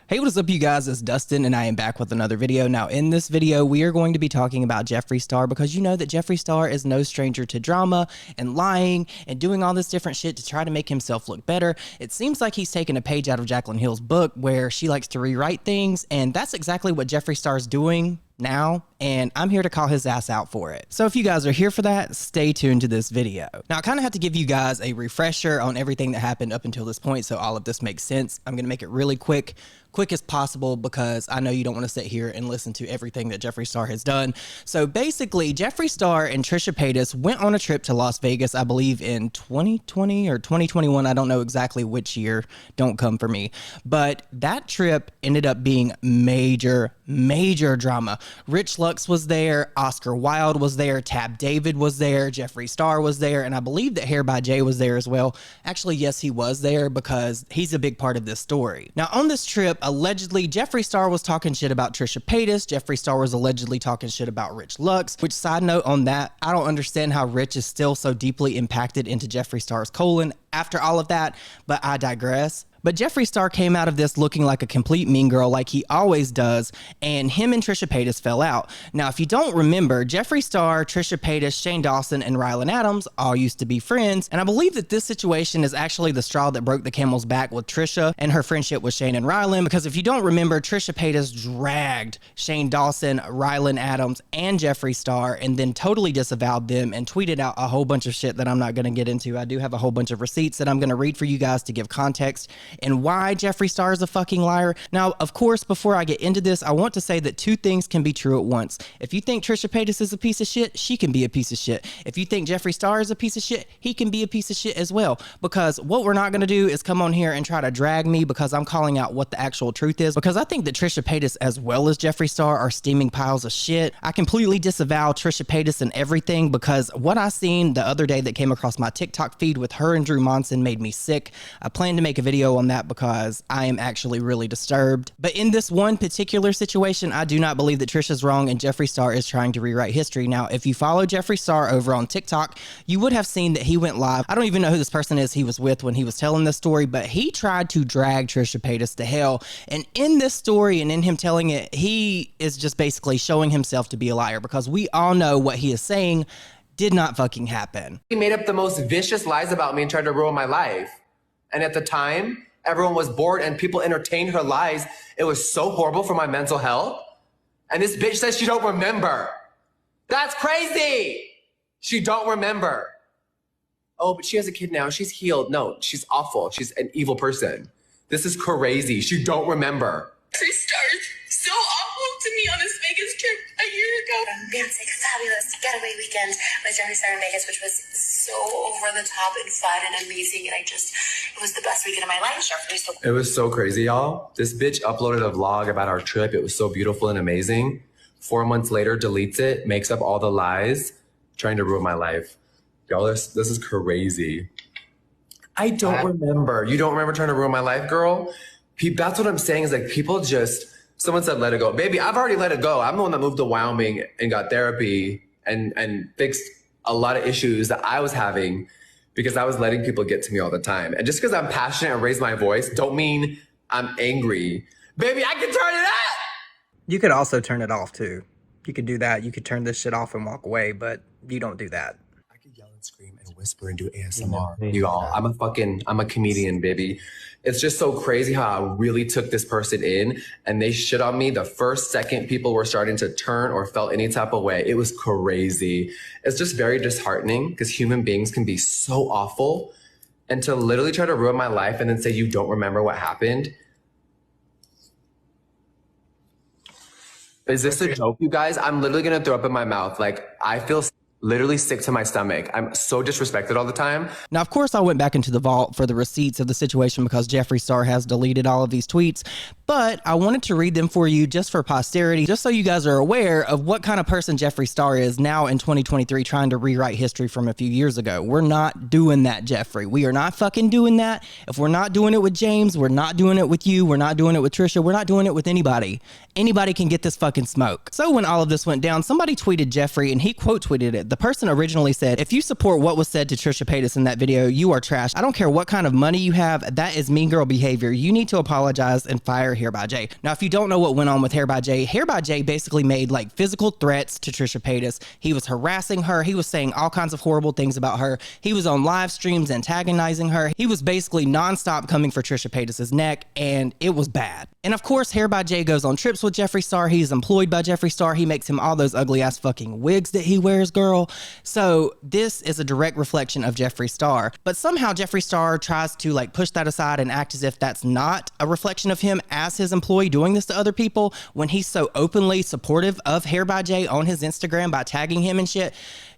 Hey, what is up, you guys? It's Dustin, and I am back with another video. Now, in this video, we are going to be talking about Jeffree Star, because you know that Jeffree Star is no stranger to drama and lying and doing all this different shit to try to make himself look better. It seems like he's taken a page out of Jaclyn Hill's book where she likes to rewrite things, and that's exactly what Jeffree Star is doing now, and I'm here to call his ass out for it. So if you guys are here for that, stay tuned to this video. Now, I kind of have to give you guys a refresher on everything that happened up until this point, so all of this makes sense. I'm gonna make it really quick as possible, because I know you don't want to sit here and listen to everything that Jeffree Star has done. So basically, Jeffree Star and Trisha Paytas went on a trip to Las Vegas, I believe in 2020 or 2021. I don't know exactly which year. Don't come for me. But that trip ended up being major drama. Rich Lux was there, Oscar Wilde was there, Tab David was there, Jeffree Star was there, and I believe that Hair by Jay was there as well. Actually, yes, he was there because he's a big part of this story. Now, on this trip, allegedly, Jeffree Star was talking shit about Trisha Paytas. Jeffree Star was allegedly talking shit about Rich Lux, which, side note on that, I don't understand how Rich is still so deeply impacted into Jeffree Star's colon after all of that, but I digress. But Jeffree Star came out of this looking like a complete mean girl, like he always does, and him and Trisha Paytas fell out. Now, if you don't remember, Jeffree Star, Trisha Paytas, Shane Dawson, and Rylan Adams all used to be friends, and I believe that this situation is actually the straw that broke the camel's back with Trisha and her friendship with Shane and Rylan, because if you don't remember, Trisha Paytas dragged Shane Dawson, Rylan Adams, and Jeffree Star, and then totally disavowed them and tweeted out a whole bunch of shit that I'm not going to get into. I do have a whole bunch of receipts that I'm going to read for you guys to give context and why Jeffree Star is a fucking liar. Now, of course, before I get into this, I want to say that two things can be true at once. If you think Trisha Paytas is a piece of shit, she can be a piece of shit. If you think Jeffree Star is a piece of shit, he can be a piece of shit as well. Because what we're not going to do is come on here and try to drag me because I'm calling out what the actual truth is. Because I think that Trisha Paytas as well as Jeffree Star are steaming piles of shit. I completely disavow Trisha Paytas and everything, because what I seen the other day that came across my TikTok feed with her and Drew Monson made me sick. I plan to make a video on that because I am actually really disturbed. But in this one particular situation, I do not believe that Trisha's wrong and Jeffree Star is trying to rewrite history. Now, if you follow Jeffree Star over on TikTok, you would have seen that he went live. I don't even know who this person is he was with when he was telling this story, but he tried to drag Trisha Paytas to hell. And in this story and in him telling it, he is just basically showing himself to be a liar, because we all know what he is saying did not fucking happen. He made up the most vicious lies about me and tried to ruin my life. And at the time, everyone was bored and people entertained her lies. It was so horrible for my mental health. And this bitch says she don't remember. That's crazy. She don't remember. Oh, but she has a kid now. She's healed. No, she's awful. She's an evil person. This is crazy. She don't remember. Jeffree Star is so awful to me on this Vegas trip a year ago. Romantic, fabulous getaway weekend with Jeffree Star in Vegas, which was so over the top and fun and amazing, and it was the best weekend of my life. It was so crazy, y'all. This bitch uploaded a vlog about our trip. It was so beautiful and amazing. 4 months later, deletes it, makes up all the lies, trying to ruin my life. Y'all, this is crazy. I don't remember. You don't remember trying to ruin my life, girl? That's what I'm saying, is like, people just, someone said, let it go. Baby, I've already let it go. I'm the one that moved to Wyoming and got therapy and fixed a lot of issues that I was having because I was letting people get to me all the time. And just because I'm passionate and raise my voice, don't mean I'm angry. Baby, I can turn it up! You could also turn it off too. You could do that. You could turn this shit off and walk away, but you don't do that. I could yell and scream and whisper and do ASMR. You all, I'm a comedian, baby. It's just so crazy how I really took this person in and they shit on me the first second people were starting to turn or felt any type of way. It was crazy. It's just very disheartening because human beings can be so awful, and to literally try to ruin my life and then say you don't remember what happened. Is this a joke, you guys? I'm literally gonna throw up in my mouth. Like, I feel literally sick to my stomach. I'm so disrespected all the time. Now, of course, I went back into the vault for the receipts of the situation because Jeffree Star has deleted all of these tweets, but I wanted to read them for you just for posterity, just so you guys are aware of what kind of person Jeffree Star is now in 2023, trying to rewrite history from a few years ago. We're not doing that, Jeffree. We are not fucking doing that. If we're not doing it with James, we're not doing it with you. We're not doing it with Trisha. We're not doing it with anybody. Anybody can get this fucking smoke. So when all of this went down, somebody tweeted Jeffree and he quote tweeted it it. The person originally said, if you support what was said to Trisha Paytas in that video, you are trash. I don't care what kind of money you have. That is mean girl behavior. You need to apologize and fire Hair by Jay. Now, if you don't know what went on with Hair by Jay basically made like physical threats to Trisha Paytas. He was harassing her. He was saying all kinds of horrible things about her. He was on live streams antagonizing her. He was basically nonstop coming for Trisha Paytas' neck, and it was bad. And of course, Hair by Jay goes on trips with Jeffree Star. He's employed by Jeffree Star. He makes him all those ugly ass fucking wigs that he wears, girl. So this is a direct reflection of Jeffree Star. But somehow Jeffree Star tries to like push that aside and act as if that's not a reflection of him as his employee doing this to other people, when he's so openly supportive of Hair by Jay on his Instagram by tagging him and shit.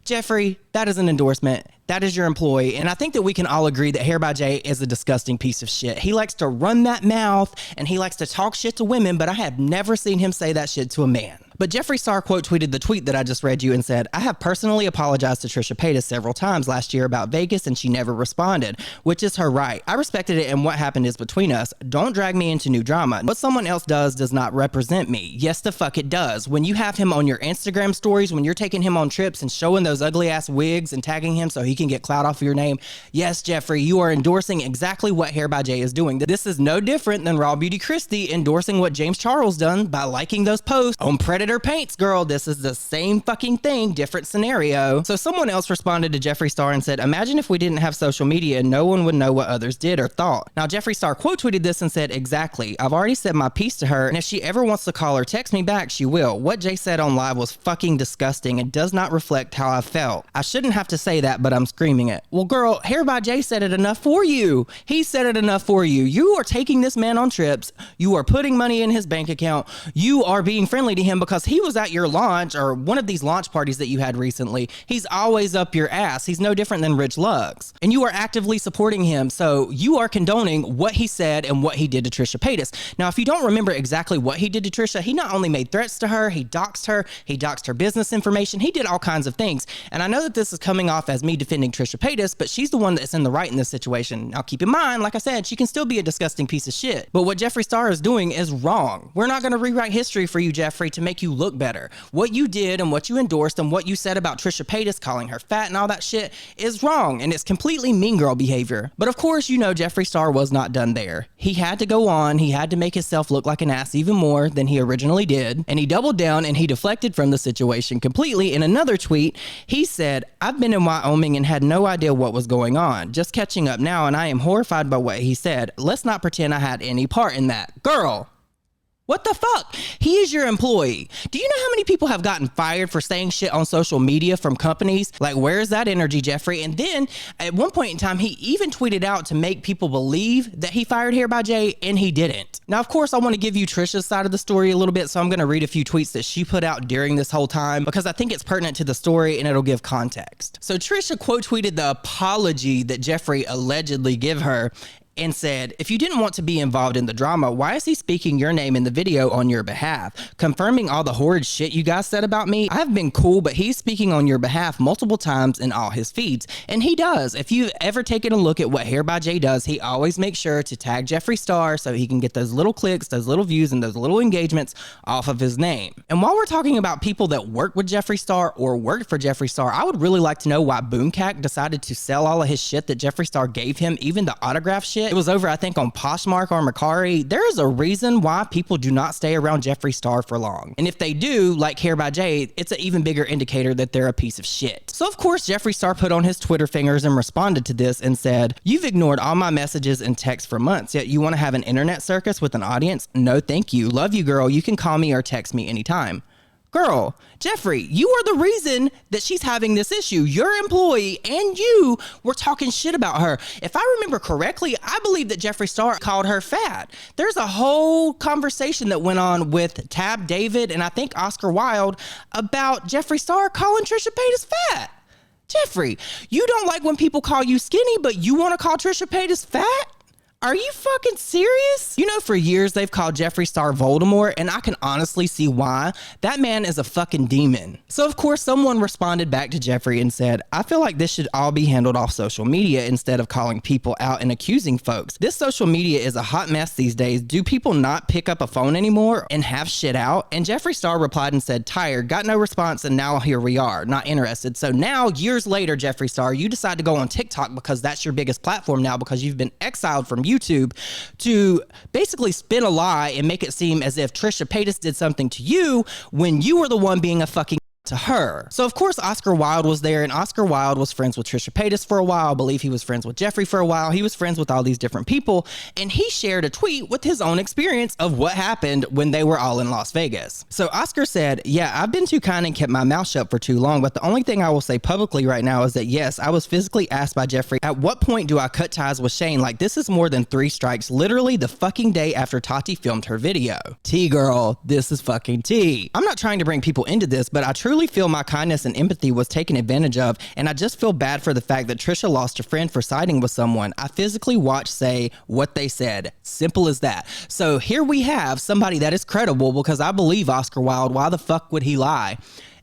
Jeffree, that is an endorsement. That is your employee. And I think that we can all agree that Hair by Jay is a disgusting piece of shit. He likes to run that mouth and he likes to talk shit to women, but I have never seen him say that shit to a man. But Jeffree Star quote tweeted the tweet that I just read you and said, I have personally apologized to Trisha Paytas several times last year about Vegas and she never responded, which is her right. I respected it and what happened is between us. Don't drag me into new drama. What someone else does not represent me. Yes, the fuck it does. When you have him on your Instagram stories, when you're taking him on trips and showing those ugly ass wigs and tagging him so he can get clout off of your name. Yes, Jeffree, you are endorsing exactly what Hair by Jay is doing. This is no different than Raw Beauty Christie endorsing what James Charles done by liking those posts on Predator Paints, girl. This is the same fucking thing, different scenario. So someone else responded to Jeffree Star and said, imagine if we didn't have social media and no one would know what others did or thought. Now, Jeffree Star quote tweeted this and said, exactly. I've already said my piece to her, and if she ever wants to call or text me back, she will. What Jay said on live was fucking disgusting and does not reflect how I felt. I shouldn't have to say that, but I'm screaming it. Well, girl, Hair by Jay said it enough for you. He said it enough for you. You are taking this man on trips. You are putting money in his bank account. You are being friendly to him because he was at your launch or one of these launch parties that you had recently. He's always up your ass. He's no different than Rich Luggs. And you are actively supporting him. So you are condoning what he said and what he did to Trisha Paytas. Now, if you don't remember exactly what he did to Trisha, he not only made threats to her, he doxed her business information. He did all kinds of things. And I know that this is coming off as me defending Trisha Paytas, but she's the one that's in the right in this situation. Now, keep in mind, like I said, she can still be a disgusting piece of shit. But what Jeffree Star is doing is wrong. We're not going to rewrite history for you, Jeffree, to make you look better. What you did and what you endorsed and what you said about Trisha Paytas, calling her fat and all that shit, is wrong. And it's completely mean girl behavior. But of course, you know Jeffree Star was not done there. He had to go on. He had to make himself look like an ass even more than he originally did. And he doubled down and he deflected from the situation completely. In another tweet, he said, I've been in Wyoming and had no idea what was going on. Just catching up now, and I am horrified by what he said. Let's not pretend I had any part in that. Girl, what the fuck? He is your employee. Do you know how many people have gotten fired for saying shit on social media from companies? Like, where is that energy, Jeffree? And then at one point in time, he even tweeted out to make people believe that he fired Hair by Jay, and he didn't. Now, of course, I want to give you Trisha's side of the story a little bit, so I'm going to read a few tweets that she put out during this whole time because I think it's pertinent to the story and it'll give context. So Trisha quote tweeted the apology that Jeffree allegedly gave her and said, if you didn't want to be involved in the drama, why is he speaking your name in the video on your behalf? Confirming all the horrid shit you guys said about me? I've been cool, but he's speaking on your behalf multiple times in all his feeds. And he does. If you've ever taken a look at what Hair by Jay does, he always makes sure to tag Jeffree Star so he can get those little clicks, those little views, and those little engagements off of his name. And while we're talking about people that work with Jeffree Star or worked for Jeffree Star, I would really like to know why Boomcac decided to sell all of his shit that Jeffree Star gave him, even the autograph shit. It was over, I think, on Poshmark or Mercari. There is a reason why people do not stay around Jeffree Star for long. And if they do, like Hair by Jay, it's an even bigger indicator that they're a piece of shit. So of course, Jeffree Star put on his Twitter fingers and responded to this and said, you've ignored all my messages and texts for months, yet you want to have an internet circus with an audience? No, thank you. Love you, girl. You can call me or text me anytime. Girl, Jeffree, you are the reason that she's having this issue. Your employee and you were talking shit about her. If I remember correctly, I believe that Jeffree Star called her fat. There's a whole conversation that went on with Tab David and I think Oscar Wilde about Jeffree Star calling Trisha Paytas fat. Jeffree, you don't like when people call you skinny, but you want to call Trisha Paytas fat? Are you fucking serious? You know, for years they've called Jeffree Star Voldemort, and I can honestly see why. That man is a fucking demon. So of course someone responded back to Jeffree and said, I feel like this should all be handled off social media instead of calling people out and accusing folks. This social media is a hot mess these days. Do people not pick up a phone anymore and have shit out? And Jeffree Star replied and said, tired, got no response, and now here we are, not interested. So now, years later, Jeffree Star, you decide to go on TikTok because that's your biggest platform now, because you've been exiled from YouTube, to basically spin a lie and make it seem as if Trisha Paytas did something to you when you were the one being a fucking to her. So of course Oscar Wilde was there, and Oscar Wilde was friends with Trisha Paytas for a while. I believe he was friends with Jeffree for a while. He was friends with all these different people, and he shared a tweet with his own experience of what happened when they were all in Las Vegas. So Oscar said, yeah, I've been too kind and kept my mouth shut for too long, but the only thing I will say publicly right now is that yes, I was physically asked by Jeffree, at what point do I cut ties with Shane? Like, this is more than 3 strikes, literally the fucking day after Tati filmed her video. Tea girl, this is fucking tea. I'm not trying to bring people into this, but I truly feel my kindness and empathy was taken advantage of, and I just feel bad for the fact that Trisha lost a friend for siding with someone. I physically watched say what they said. Simple as that. So here we have somebody that is credible, because I believe Oscar Wilde. Why the fuck would he lie?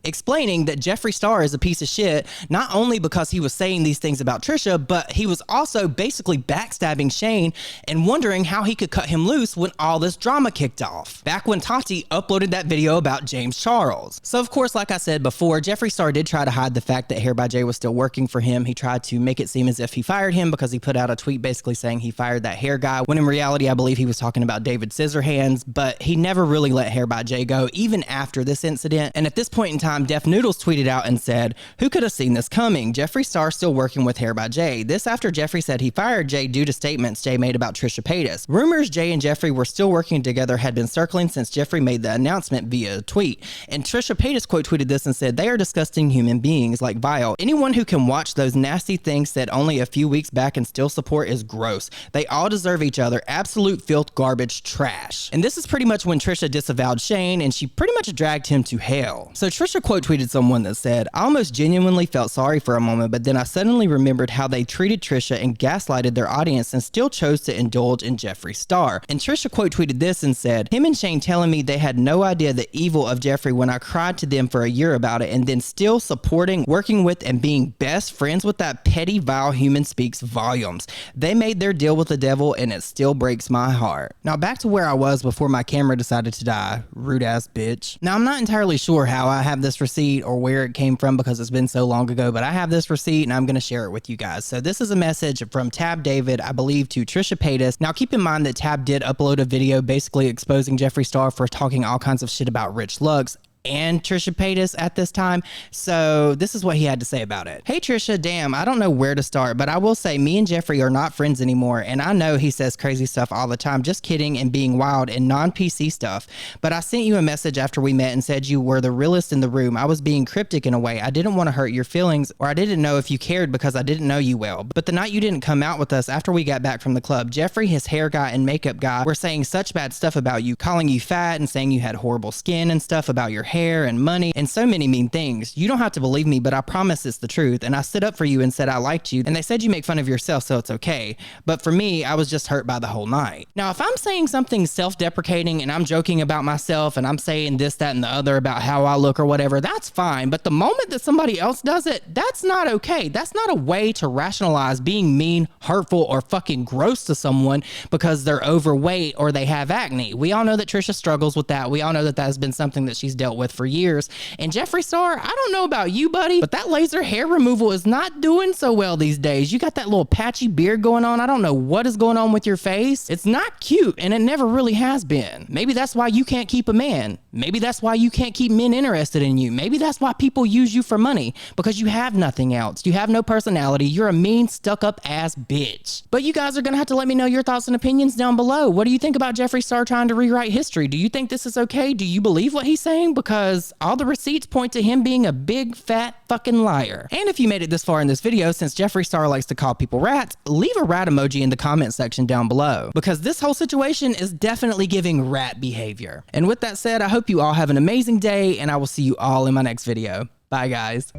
Explaining that Jeffree Star is a piece of shit, not only because he was saying these things about Trisha, but he was also basically backstabbing Shane and wondering how he could cut him loose when all this drama kicked off, back when Tati uploaded that video about James Charles. So of course, like I said before, Jeffree Star did try to hide the fact that Hair by Jay was still working for him. He tried to make it seem as if he fired him because he put out a tweet basically saying he fired that hair guy, when in reality I believe he was talking about David Scissorhands, but he never really let Hair by Jay go, even after this incident. And at this point in time, Def Noodles tweeted out and said, who could have seen this coming? Jeffree Star still working with Hair by Jay. This after Jeffree said he fired Jay due to statements Jay made about Trisha Paytas. Rumors Jay and Jeffree were still working together had been circling since Jeffree made the announcement via a tweet. And Trisha Paytas quote tweeted this and said, they are disgusting human beings like vile. Anyone who can watch those nasty things said only a few weeks back and still support is gross. They all deserve each other. Absolute filth, garbage, trash. And this is pretty much when Trisha disavowed Shane, and she pretty much dragged him to hell. So Trisha quote tweeted someone that said, I almost genuinely felt sorry for a moment, but then I suddenly remembered how they treated Trisha and gaslighted their audience and still chose to indulge in Jeffree Star. And Trisha quote tweeted this and said, him and Shane telling me they had no idea the evil of Jeffree when I cried to them for a year about it, and then still supporting, working with, and being best friends with that petty, vile human speaks volumes. They made their deal with the devil, and it still breaks my heart. Now back to where I was before my camera decided to die. Rude ass bitch. Now I'm not entirely sure how I have this receipt or where it came from because it's been so long ago, but I have this receipt and I'm going to share it with you guys. So this is a message from Tab David, I believe, to Trisha Paytas. Now keep in mind that Tab did upload a video basically exposing Jeffree Star for talking all kinds of shit about Rich Lux and Trisha Paytas at this time. So this is what he had to say about it. Hey Trisha, damn, I don't know where to start, but I will say me and Jeffree are not friends anymore, and I know he says crazy stuff all the time, just kidding and being wild and non-PC stuff, but I sent you a message after we met and said you were the realest in the room. I was being cryptic in a way. I didn't want to hurt your feelings, or I didn't know if you cared because I didn't know you well. But the night you didn't come out with us after we got back from the club, Jeffree, his hair guy and makeup guy, were saying such bad stuff about you, calling you fat and saying you had horrible skin and stuff about your hair and money and so many mean things. You don't have to believe me, but I promise it's the truth. And I stood up for you and said I liked you, and they said you make fun of yourself, so it's okay. But for me, I was just hurt by the whole night. Now, if I'm saying something self-deprecating and I'm joking about myself and I'm saying this, that, and the other about how I look or whatever, that's fine. But the moment that somebody else does it, that's not okay. That's not a way to rationalize being mean, hurtful, or fucking gross to someone because they're overweight or they have acne. We all know that Trisha struggles with that. We all know that has been something that she's dealt with for years. And Jeffree Star, I don't know about you, buddy, but that laser hair removal is not doing so well these days. You got that little patchy beard going on. I don't know what is going on with your face. It's not cute, and it never really has been. Maybe that's why you can't keep a man. Maybe that's why you can't keep men interested in you. Maybe that's why people use you for money, because you have nothing else. You have no personality. You're a mean, stuck-up ass bitch. But you guys are gonna have to let me know your thoughts and opinions down below. What do you think about Jeffree Star trying to rewrite history? Do you think this is okay? Do you believe what he's saying? Because all the receipts point to him being a big fat fucking liar. And if you made it this far in this video, since Jeffree Star likes to call people rats, leave a rat emoji in the comment section down below, because this whole situation is definitely giving rat behavior. And with that said, I hope you all have an amazing day, and I will see you all in my next video. Bye guys.